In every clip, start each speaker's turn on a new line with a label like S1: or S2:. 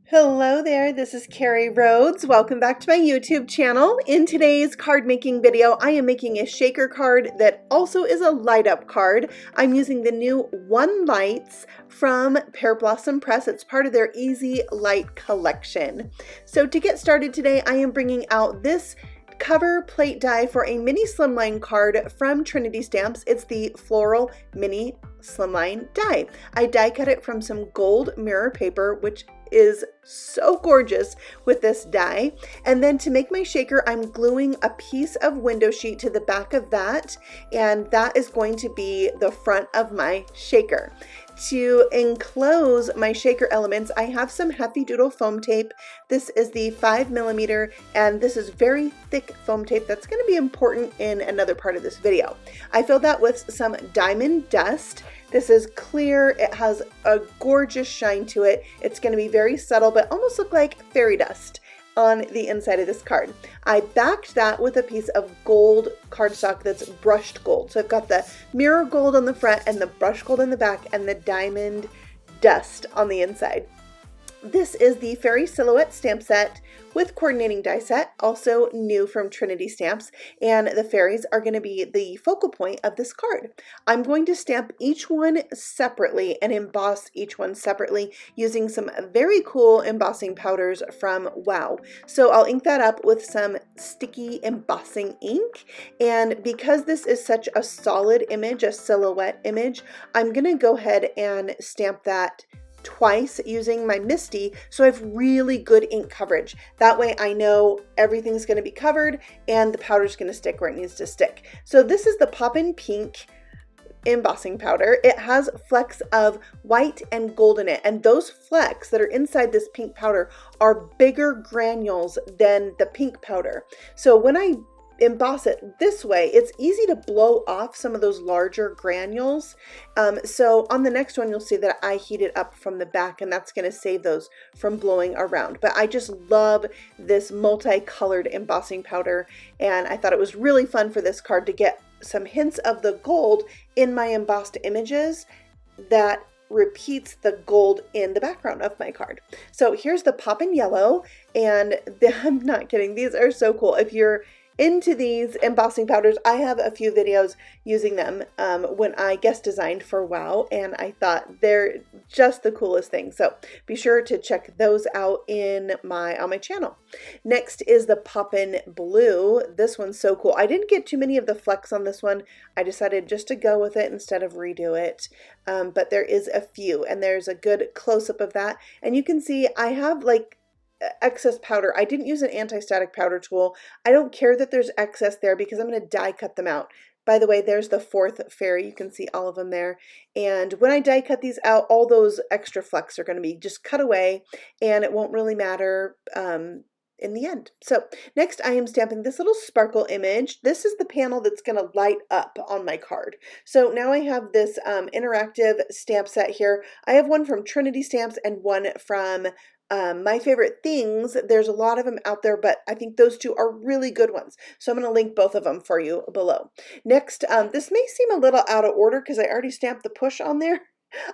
S1: Hello there, this is Carrie Rhodes. Welcome back to my YouTube channel. In today's card making video, I am making a shaker card that also is a light up card. I'm using the new One Lights from Pear Blossom Press. It's part of their Easy Light collection. So to get started today, I am bringing out this cover plate die for a mini slimline card from Trinity Stamps. It's the floral mini slimline die. I die cut it from some gold mirror paper, which is so gorgeous with this die. And then to make my shaker, I'm gluing a piece of window sheet to the back of that, and that is going to be the front of my shaker. To enclose my shaker elements, I have some Hefty Doodle foam tape. This is the 5mm, and this is very thick foam tape that's going to be important in another part of this video. I filled that with some diamond dust. This is clear, it has a gorgeous shine to it. It's going to be very subtle, but almost look like fairy dust on the inside of this card. I backed that with a piece of gold cardstock that's brushed gold. So I've got the mirror gold on the front and the brushed gold in the back and the diamond dust on the inside. This is the Fairy Silhouette stamp set with coordinating die set, also new from Trinity Stamps, and the fairies are going to be the focal point of this card. I'm going to stamp each one separately and emboss each one separately using some very cool embossing powders from WOW. So I'll ink that up with some sticky embossing ink, and because this is such a solid image, a silhouette image, I'm going to go ahead and stamp that twice using my Misty so I have really good ink coverage. That way I know everything's going to be covered and the powder's going to stick where it needs to stick. So this is the Poppin' Pink embossing powder. It has flecks of white and gold in it, and those flecks that are inside this pink powder are bigger granules than the pink powder. So when I emboss it this way, it's easy to blow off some of those larger granules. So on the next one, you'll see that I heat it up from the back, and that's going to save those from blowing around. But I just love this multicolored embossing powder, and I thought it was really fun for this card to get some hints of the gold in my embossed images that repeats the gold in the background of my card. So here's the Poppin' Yellow, and I'm not kidding, these are so cool. If you're into these embossing powders, I have a few videos using them when I guest designed for WOW, and I thought they're just the coolest thing. So be sure to check those out on my channel. Next is the Poppin' Blue. This one's so cool. I didn't get too many of the flecks on this one. I decided just to go with it instead of redo it. But there is a few, and there's a good close-up of that. And you can see I have like excess powder. I didn't use an anti-static powder tool. I don't care that there's excess there because I'm going to die cut them out. By the way, there's the fourth fairy. You can see all of them there. And when I die cut these out, all those extra flecks are going to be just cut away, and it won't really matter in the end. So next I am stamping this little sparkle image. This is the panel that's going to light up on my card. So now I have this interactive stamp set here. I have one from Trinity Stamps and one from My Favorite Things. There's a lot of them out there, but I think those two are really good ones. So I'm going to link both of them for you below. Next, this may seem a little out of order because I already stamped the push on there.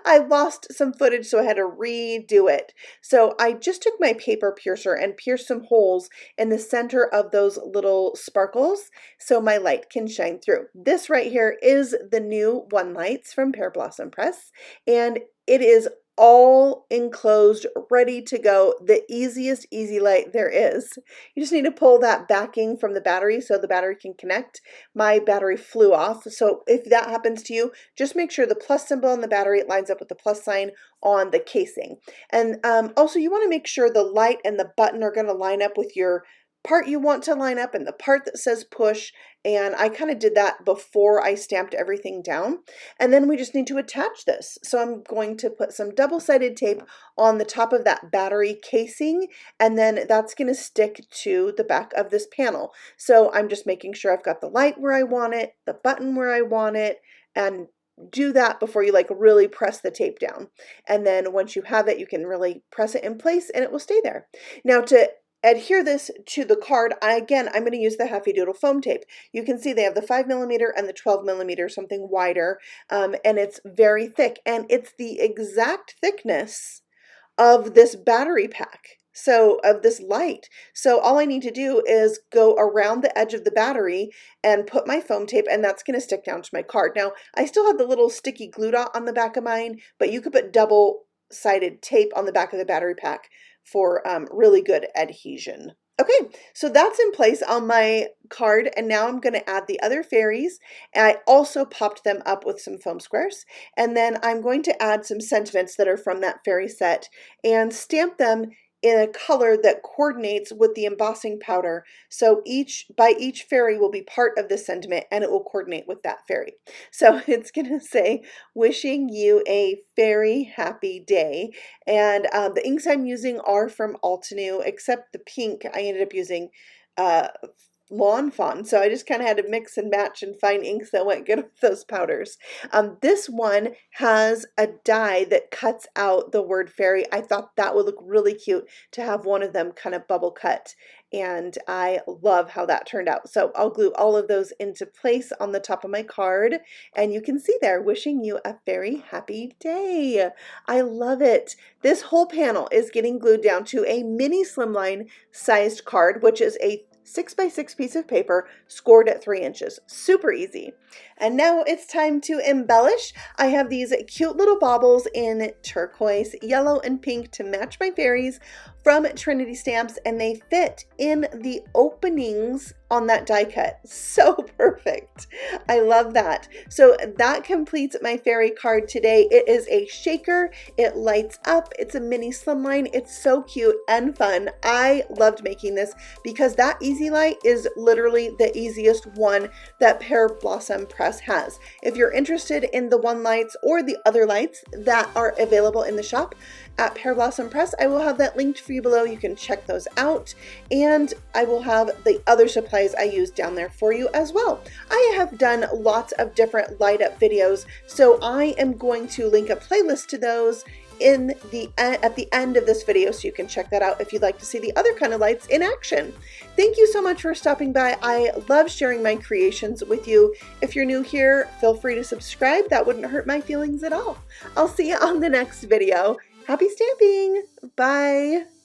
S1: I lost some footage, so I had to redo it. So I just took my paper piercer and pierced some holes in the center of those little sparkles so my light can shine through. This right here is the new One Lights from Pear Blossom Press, and it is all enclosed, ready to go. The easiest easy light there is. You just need to pull that backing from the battery so the battery can connect. My battery flew off, so if that happens to you, just make sure the plus symbol on the battery lines up with the plus sign on the casing. And also you want to make sure the light and the button are going to line up with your part you want to line up and the part that says push, and I kind of did that before I stamped everything down. And then we just need to attach this. So I'm going to put some double-sided tape on the top of that battery casing, and then that's going to stick to the back of this panel. So I'm just making sure I've got the light where I want it, the button where I want it, and do that before you like really press the tape down. And then once you have it, you can really press it in place and it will stay there. Now to adhere this to the card, I'm going to use the Hefty Doodle foam tape. You can see they have the 5mm and the 12mm, something wider, and it's very thick, and it's the exact thickness of this battery pack. So of this light. So all I need to do is go around the edge of the battery and put my foam tape, and that's going to stick down to my card. Now, I still have the little sticky glue dot on the back of mine, but you could put double-sided tape on the back of the battery pack for really good adhesion. Okay, so that's in place on my card, and now I'm going to add the other fairies, and I also popped them up with some foam squares, and then I'm going to add some sentiments that are from that fairy set and stamp them in a color that coordinates with the embossing powder. So each fairy will be part of the sentiment, and it will coordinate with that fairy. So it's going to say, wishing you a very happy day. And the inks I'm using are from Altenew, except the pink I ended up using Lawn Fawn. So I just kind of had to mix and match and find inks that went good with those powders. This one has a die that cuts out the word fairy. I thought that would look really cute to have one of them kind of bubble cut, and I love how that turned out. So I'll glue all of those into place on the top of my card, and you can see there, wishing you a very happy day. I love it. This whole panel is getting glued down to a mini slimline sized card, which is a 6x6 piece of paper scored at 3 inches. Super easy. And now it's time to embellish. I have these cute little baubles in turquoise, yellow, and pink to match my fairies from Trinity Stamps, and they fit in the openings on that die cut. So perfect. I love that. So that completes my fairy card today. It is a shaker. It lights up. It's a mini slimline. It's so cute and fun. I loved making this because that easy light is literally the easiest one that Pear Blossom Press has. If you're interested in the one lights or the other lights that are available in the shop at Pear Blossom Press, I will have that linked for you below. You can check those out, and I will have the other supplies I use down there for you as well. I have done lots of different light up videos, so I am going to link a playlist to those at the end of this video, so you can check that out if you'd like to see the other kind of lights in action. Thank you so much for stopping by. I love sharing my creations with you. If you're new here, feel free to subscribe. That wouldn't hurt my feelings at all. I'll see you on the next video. Happy stamping! Bye!